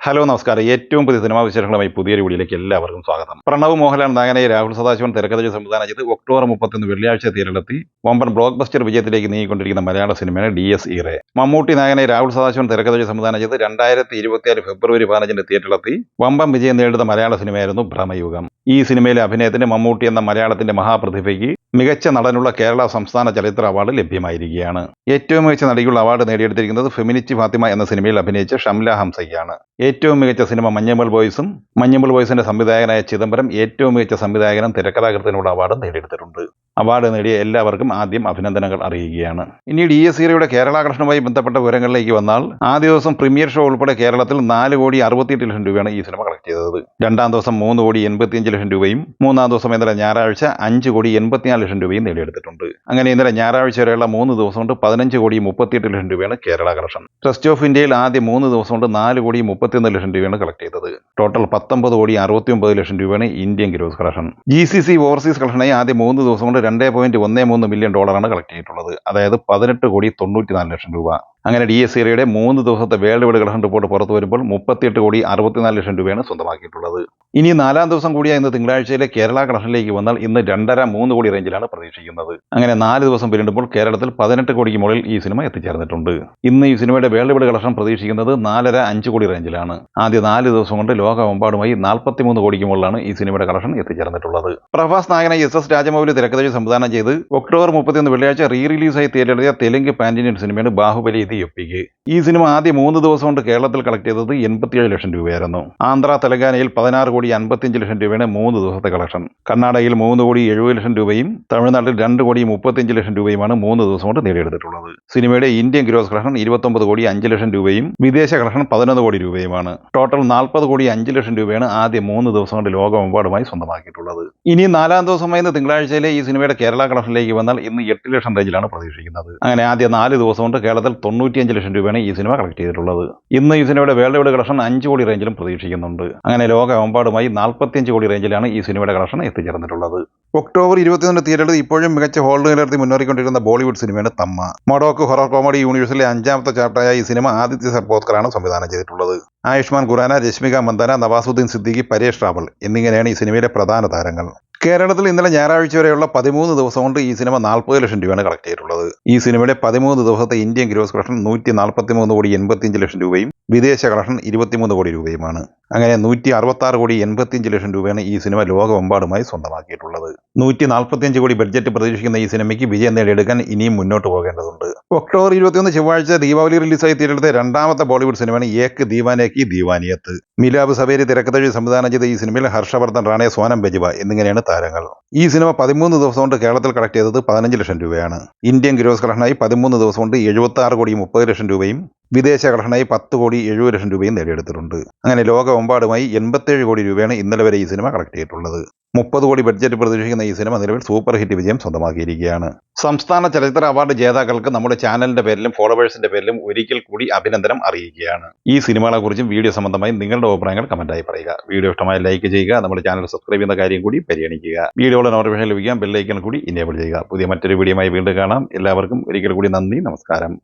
Hello നമസ്കാരം. ഏറ്റവും പുതിയ സിനിമാ വിശേഷങ്ങളുമായി പുതിയൊരു വീഡിയോയിലേക്ക് എല്ലാവർക്കും സ്വാഗതം. പ്രണവ് മോഹൻലാൽ നായകനായി രാഹുൽ സദാശിവൻ തിരക്കഥ സംവിധാനം ചെയ്ത് ഒക്ടോബർ 31 വെള്ളിയാഴ്ച തിയേറ്ററിലെത്തി വമ്പൻ ബ്ലോക്ക് ബസ്റ്റർ വിജയത്തിലേക്ക് നീങ്ങിക്കൊണ്ടിരിക്കുന്ന മലയാള സിനിമയാണ് DS ഈറെ. മമ്മൂട്ടി നായകനായി രാഹുൽ സദാശിവൻ തിരക്കഥ സംവിധാനം ചെയ്ത് 2024 ഫെബ്രുവരി 15 തിയേറ്ററിലെത്തി വമ്പൻ വിജയം നേടുന്ന മലയാള സിനിമയായിരുന്നു ഭ്രമയുഗം. ഈ സിനിമയിലെ അഭിനയത്തിന് മമ്മൂട്ടി എന്ന മലയാളത്തിന്റെ മഹാപ്രതിഭയ്ക്ക് മികച്ച നടനുള്ള കേരള സംസ്ഥാന ചലച്ചിത്ര അവാർഡ് ലഭ്യമായിരിക്കുകയാണ്. ഏറ്റവും മികച്ച നടിക്കുള്ള അവാർഡ് നേടിയെടുത്തിരിക്കുന്നത് ഫെമിനിസ്റ്റ് ഫാത്തിമ എന്ന സിനിമയിൽ അഭിനയിച്ച ഷംല ഹംസയ്ക്കാണ്. ഏറ്റവും മികച്ച സിനിമ മഞ്ഞുമൽ ബോയ്സും മഞ്ഞുമൽ ബോയ്സിന്റെ സംവിധായകനായ ചിദംബരം ഏറ്റവും മികച്ച സംവിധായകനും തിരക്കഥാകൃത്തിനുള്ള അവാർഡ് നേടിയെടുത്തിട്ടുണ്ട്. അവാർഡ് നേടിയ എല്ലാവർക്കും ആദ്യം അഭിനന്ദനങ്ങൾ അറിയിക്കുകയാണ്. ഇനി DS ഈറയുടെ കേരള കളക്ഷനുമായി ബന്ധപ്പെട്ട വിവരങ്ങളിലേക്ക് വന്നാൽ ആദ്യ ദിവസം പ്രീമിയർ ഷോ ഉൾപ്പെടെ കേരളത്തിൽ 4,68,00,000 രൂപയാണ് ഈ സിനിമ കളക്ട് ചെയ്തത്. രണ്ടാം ദിവസം 3,85,00,000 രൂപയും മൂന്നാം ദിവസം ഇന്നലെ ഞായറാഴ്ച 5,84,00,000 രൂപയും നേടിയെടുത്തിട്ടുണ്ട്. അങ്ങനെ ഇന്നലെ ഞായറാഴ്ച വരെയുള്ള 3 ദിവസം കൊണ്ട് 15,38,00,000 രൂപയാണ് കേരള കളക്ഷൻ. ട്രസ്റ്റ് ഓഫ് ഇന്ത്യയിൽ ആദ്യ 3 ദിവസം കൊണ്ട് 4,31,00,000 രൂപയാണ് കളക്ട് ചെയ്തത്. ടോട്ടൽ 19,69,00,000 രൂപയാണ് Indian gross collection. GCC overseas കളക്ഷനായി ആദ്യ 3 ദിവസം കൊണ്ട് $2.13 മില്യൺ കളക്ട് ചെയ്തിട്ടുള്ളത്. അതായത് 18,94,00,000 രൂപ. അങ്ങനെ DS ഈറയുടെ 3 ദിവസത്തെ വേൾഡ് വൈഡ് കളക്ഷൻ റിപ്പോർട്ട് പുറത്തു വരുമ്പോൾ 38,64,00,000 രൂപയാണ് സ്വന്തമാക്കിയിട്ടുള്ളത്. ഇനി 4-ാം ദിവസം കൂടിയ ഇന്ന് തിങ്കളാഴ്ചയിലെ കേരള കളക്ഷനിലേക്ക് വന്നാൽ ഇന്ന് 2.5-3 കോടി റേഞ്ചിലാണ് പ്രതീക്ഷിക്കുന്നത്. അങ്ങനെ 4 ദിവസം പിന്നിടുമ്പോൾ കേരളത്തിൽ 18 കോടിക്ക് മുകളിൽ ഈ സിനിമ എത്തിച്ചേർന്നിട്ടുണ്ട്. ഇന്ന് ഈ സിനിമയുടെ വേൾഡ് വൈഡ് കളക്ഷൻ പ്രതീക്ഷിക്കുന്നത് 4.5-5 കോടി റേഞ്ചിലാണ്. ആദ്യ 4 ദിവസം കൊണ്ട് ലോകമെമ്പാടുമായി 43 കോടിക്ക് മുകളിലാണ് ഈ സിനിമയുടെ കളക്ഷൻ എത്തിച്ചേർന്നിട്ടുള്ളത്. പ്രഭാസ് നായകനായി SS രാജമൗലി തിരക്കഥ സംവിധാനം ചെയ്ത് ഒക്ടോബർ 31 വെള്ളിയാഴ്ച റിലീസായി തിയേറ്ററിലെത്തിയ തെലുങ്ക് പാൻ-ഇന്ത്യൻ സിനിമയാണ് ബാഹുബലി യൊപ്പിക്ക്. ഈ സിനിമ ആദ്യ 3 ദിവസം കൊണ്ട് കേരളത്തിൽ കളക്ട് ചെയ്തത് 87 ലക്ഷം രൂപയായിരുന്നു. ആന്ധ്ര തെലങ്കാനയിൽ 16,55,00,000 രൂപയാണ് 3 ദിവസത്തെ കളക്ഷൻ. കർണാടകയിൽ 3,70,00,000 രൂപയും തമിഴ്നാട്ടിൽ 2,35,00,000 രൂപയുമാണ് 3 ദിവസം കൊണ്ട് നേടിയെടുത്തിട്ടുള്ളത്. സിനിമയുടെ ഇന്ത്യൻ ഗ്രോസ് കളക്ഷൻ 29,05,00,000 രൂപയും വിദേശ കളക്ഷൻ 11 കോടി രൂപയുമാണ്. ടോട്ടൽ 40,05,00,000 രൂപയാണ് ആദ്യ 3 ദിവസം കൊണ്ട് ലോകമെമ്പാടുമായി സ്വന്തമാക്കിയിട്ടുള്ളത്. ഇനി 4-ാം ദിവസമായ തിങ്കളാഴ്ചയിലെ ഈ സിനിമയുടെ കേരള കളക്ഷനിലേക്ക് വന്നാൽ ഇന്ന് 8 ലക്ഷം റേഞ്ചിലാണ് പ്രതീക്ഷിക്കുന്നത്. അങ്ങനെ ആദ്യ 4 ദിവസം കൊണ്ട് കേരളത്തിൽ 95 ലക്ഷം രൂപയാണ് ഈ സിനിമ കളക്ട് ചെയ്തിട്ടുള്ളത്. ഇന്ന് ഈ സിനിമയുടെ വേൾഡ് വൈഡ് കളക്ഷൻ 5 കോടി റേഞ്ചിലും പ്രതീക്ഷിക്കുന്നുണ്ട്. അങ്ങനെ ലോകമെമ്പാടുമായി 45 കോടി റേഞ്ചിലാണ് ഈ സിനിമയുടെ കളക്ഷൻ എത്തിച്ചേർന്നിട്ടുള്ളത്. ഒക്ടോബർ 21 തിയേറ്ററിൽ ഇപ്പോഴും മികച്ച ഹോൾഡ് നിലനിർത്തി മുന്നേറിക്കൊണ്ടിരിക്കുന്ന ബോളിവുഡ് സിനിമയാണ് തമ്മ. മൊഡോക്ക് ഹൊറർ കോമഡി യൂണിവേഴ്സിലെ 5-ാമത്തെ ചാപ്റ്ററായ ഈ സിനിമ ആദിത്യ സർപോത്കറാണ് സംവിധാനം ചെയ്തിട്ടുള്ളത്. ആയുഷ്മാൻ ഖുറാന, രശ്മിക മന്ദാന, നവാസുദ്ദീൻ സിദ്ദിഖി, പരേഷ് റാവൽ എന്നിങ്ങനെയാണ് ഈ സിനിമയിലെ പ്രധാന താരങ്ങൾ. കേരളത്തിൽ ഇന്നലെ ഞായറാഴ്ച വരെയുള്ള 13 ദിവസം കൊണ്ട് ഈ സിനിമ 40 ലക്ഷം രൂപയാണ് കളക്ട് ചെയ്തിട്ടുള്ളത്. ഈ സിനിമയുടെ 13 ദിവസത്തെ ഇന്ത്യൻ ഗ്രോസ് കളക്ഷൻ 143,85,00,000 രൂപയും വിദേശ കളക്ഷൻ 23 കോടി രൂപയുമാണ്. അങ്ങനെ 166,85,00,000 രൂപയാണ് ഈ സിനിമ ലോകമെമ്പാടുമായി സ്വന്തമാക്കിയിട്ടുള്ളത്. 145 കോടി ബഡ്ജറ്റ് പ്രതീക്ഷിക്കുന്ന ഈ സിനിമയ്ക്ക് വിജയം നേടിയെടുക്കാൻ ഇനിയും മുന്നോട്ട് പോകേണ്ടതുണ്ട്. ഒക്ടോബർ 21 ചൊവ്വാഴ്ച ദീപാവലി റിലീസായി തിയേറ്ററിലെ 2-ാമത്തെ ബോളിവുഡ് സിനിമയാണ് ഏക് ദീവാനെ കി ദീവാനിയത്ത്. മിലാബ് സവേരി തിരക്കഥ സംവിധാനം ചെയ്ത ഈ സിനിമയിൽ ഹർഷവർദ്ധൻ റാണെ, സോനം ബജ്വ എന്നിങ്ങനെയാണ് താരങ്ങൾ. ഈ സിനിമ 13 ദിവസം കൊണ്ട് കേരളത്തിൽ കളക്ട് ചെയ്തത് 15 ലക്ഷം രൂപയാണ്. ഇന്ത്യൻ ഗ്രോസ് കളക്ഷനായി 13 ദിവസം കൊണ്ട് 76,30,00,000 രൂപയും വിദേശ കളക്ഷനായി 10,70,00,000 രൂപയും നേടിയെടുത്തിട്ടുണ്ട്. അങ്ങനെ ലോകമെമ്പാടുമായി 87 കോടി രൂപയാണ് ഇന്നലെ വരെ ഈ സിനിമ കളക്ട് ചെയ്തിട്ടുള്ളത്. 30 കോടി ബഡ്ജറ്റ് പ്രതീക്ഷിക്കുന്ന ഈ സിനിമ നിലവിൽ സൂപ്പർ ഹിറ്റ് വിജയം സ്വന്തമാക്കിയിരിക്കുകയാണ്. സംസ്ഥാന ചലച്ചിത്ര അവാർഡ് ജേതാക്കൾക്ക് നമ്മുടെ ചാനലിന്റെ പേരിലും ഫോളോവേഴ്സിന്റെ പേരിലും ഒരിക്കൽ കൂടി അഭിനന്ദനം അറിയിക്കുകയാണ്. ഈ സിനിമകളെക്കുറിച്ചും വീഡിയോ സംബന്ധമായി നിങ്ങളുടെ അഭിപ്രായങ്ങൾ കമന്റായി പറയുക. വീഡിയോ ഇഷ്ടമായി ലൈക്ക് ചെയ്യുക. നമ്മുടെ ചാനൽ സബ്സ്ക്രൈബ് ചെയ്യുന്ന കാര്യം കൂടി പരിഗണിക്കുക. വീഡിയോയുടെ നോട്ടിഫിക്കേഷൻ ലഭിക്കാൻ ബെല്ലൈക്കൺ കൂടി ഇനേബിൾ ചെയ്യുക. പുതിയ മറ്റൊരു വീഡിയോയുമായി വീണ്ടും കാണാം. എല്ലാവർക്കും ഒരിക്കൽ കൂടി നന്ദി, നമസ്കാരം.